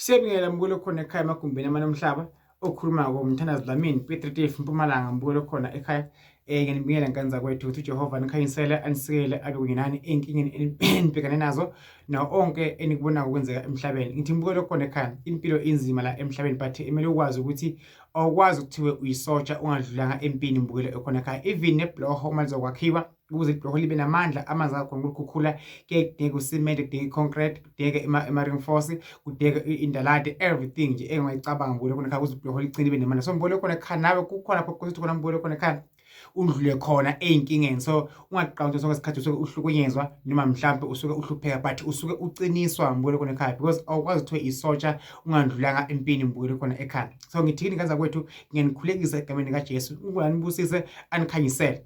Siyabingelela mbukelo khona ekhaya emagumbini amanamhlaba okhuluma ngomthandazi Dlamini P3 Mpumalanga mbukelo khona ekhaya. Ngiyanibingelela nkanza kwethu ukuthi uJehova nikhanyisele anisikele abe kunye nani enkingeni enibhekane nazo nawo onke enikubona ukwenzeka emhlabeni. Ngithi mbukelo khona ekhaya impilo inzima la emhlabeni but emele ukwazi ukuthi awukwazi ukuthiwe uyisotja ungadlulanga empini mbukelo ekhona ekhaya. Even nebloho uma lizokwakhiwa ukuze ibloho libe namandla amanzi akhona ukukhukhula kudingeka usimende, kudingeka iconcrete, kudingeka ama-reinforce, kudingeka indalade, everything nje engingayicabanga mbukelo khona ekhaya ukuze ibloho ligcine libe namandla. So mbukelo khona ekhaya nawe kukhona pho ukuthi khona mbukelo khona ekhaya undlule khona eyinkingeni. So ungaqhamuki sonke isikhathi usuke uhlukunyezwa noma mhlawumbe usuke uhlupheka but usuke uqiniswa mbukelo khona ekhaya because awukwazi ukuthiwa isotja ungandlulanga empini mbukelo khona ekhaya. So ngithini kanza kwethu ngiyanikhulekisa egameni likaJesu uNkulunkulu anibusise anikhanyisele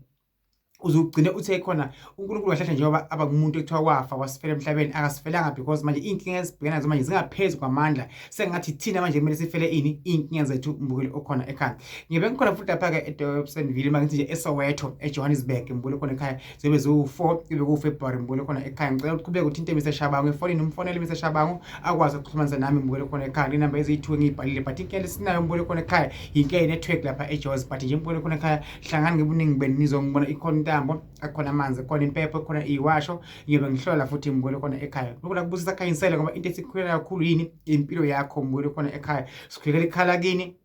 uzugcine uthe khona uNkulunkulu wahlahla njengoba aba kumuntu ekuthiwa wafa wasifela emhlabeni akasifelanga because manje inkinga ezibhekana nazo manje zingaphezulu kwamandla sengathi thina manje kumele sifele ini inkinga zethu mbukelo okhona ekhaya. Ngibe ngikhona futhi lapha ke eDobsonville mangithi nje eSoweto eJohannesburg mbukelo khona ekhaya zobe zo4 ibe kuFebruary mbukelo khona ekhaya. Ngicela ukuthi qhubeka uthinte Mr Shabangu efonini umfonele Mr Shabangu akwazi ukuxhumanisa nami mbukelo khona ekhaya. Inamba eziyi2 ngiyibhalile but inkinga esinayo mbukelo khona ekhaya inkinga network lapha eJozi but nje mbukelo khona ekhaya hlangana ngebuningi beni nizongibona ikhona akhona amanzi akhona impepho akhona iwasho ngiyobe ngihlola futhi mbukelo khona ekhaya. Lokho kubusisa khanyisela ngoba into esikhulela kakhulu yini impilo yakho mbukelo khona ekhaya. Sikhulekela ikhala kini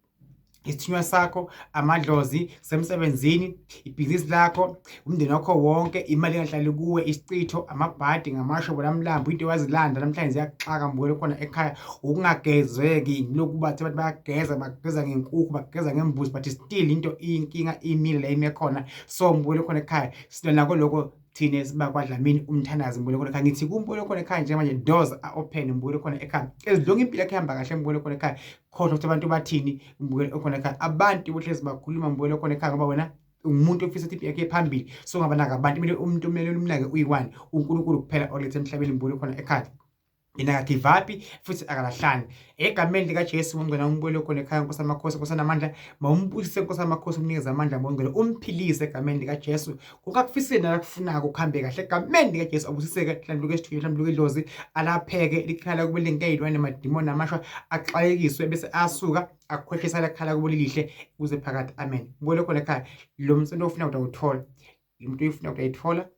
isithunywa sakho, amadlozi semsebenzini, ibhizinisi lakho, umndeni wakho wonke, imali engahlali kuwe, isicitho, amabhadi ngamashobo lamlambo into wazilanda namhlanje ziyaxaka mbukelo khona ekhaya. Ukungagezeki lokuba abantu bayageza bageza ngenkukhu bageza ngembuzi but still into inkinga imile la imekhona. So mbukelo khona ekhaya sina nako lokho thine siba kwaDlamini umthandazi mbukelo khona ekhaya. Ngithi kumbukelo khona ekhaya nje manje doors are open mbukelo khona ekhaya. Ezilonke impilo yakhe ihamba kahle mbukelo khona ekhaya. Khohlwa ukuthi abantu bathini mbukelo khona ekhaya. Abantu bohlezi bakhuluma mbukelo khona ekhaya ngoba wena umuntu ofisa ukuthi impilo yakhe phambili. So ngabanaka abantu kumele umuntu kumele umnake uyi1 uNkulunkulu kuphela olethe emhlabeni mbukelo khona ekhaya. Yena give up futhi akalahlani egameni likaJesu ngcwele umbukelo khona ekhaya. Nkosi amakhosi Nkosi amandla mawumbusise Nkosi amakhosi umnikeze amandla ngcwele umphilise egameni likaJesu. Ukakufiseni alakufunaka ukuhambe kahle egameni likaJesu abusiseke mhlawumbe esithunye mhlawumbe idlozi alapheke likhala kube linkeyilwane namadimoni amashwa axayekiswe bese asuka akukhwehlisa lakhala kube lihle kuze phakathi. Amen. Mbukelo khona ekhaya lo msebenzi ofuna ukuthi awuthola umuntu uyifuna ukuthi ayithola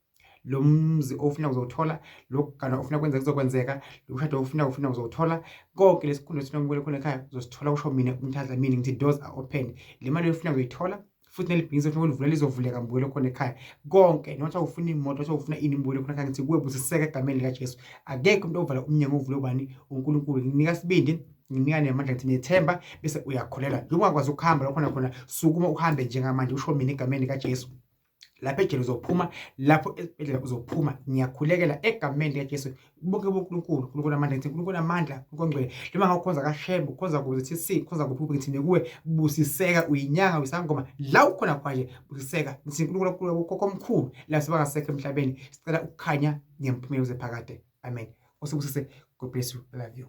lo mzi ofuna ukuzothola lokugana ofuna kwenza kuzokwenzeka lokushada ofuna ukuzothola konke lesikhundla sinombukelo khona ekhaya uzosithola kusho mina umthandla mina ngithi doors are open. Le mali ofuna ukuyithola futhi nelibhizinisi ofuna ukuvula lizovuleka mbukelo khona ekhaya. Konke noma ufuna imoto noma ufuna ini mbukelo khona ekhaya ngithi kuwe busiseka egameni likaJesu. Akekho umuntu ovala umnyango ovule ubani uNkulunkulu. Nginika sibindi nginika nemandla ngithi nethemba bese uyakholela. Ungakwazi ukuhamba lokho khona sukuma uhambe njengamanje usho mina egameni likaJesu. Lapha ejele uzophuma lapho esibhedlela uzophuma. Ngiyakhulekela egameni likaJesu bonke boNkulunkulu uNkulunkulu amandla ngithi uNkulunkulu amandla uNkongcwele noma ngawukhonza kaShembe ukhonza kuze thi khonza kuphi ngithi kuwe busiseka uyinyanga uyisangoma la ukhona kwaje busiseka ngithi uNkulunkulu wakho omkhulu la sibangasekho emhlabeni sicela ukukhanya ngempumela uze phakade. Amen. Usibusise. God bless you. I love you.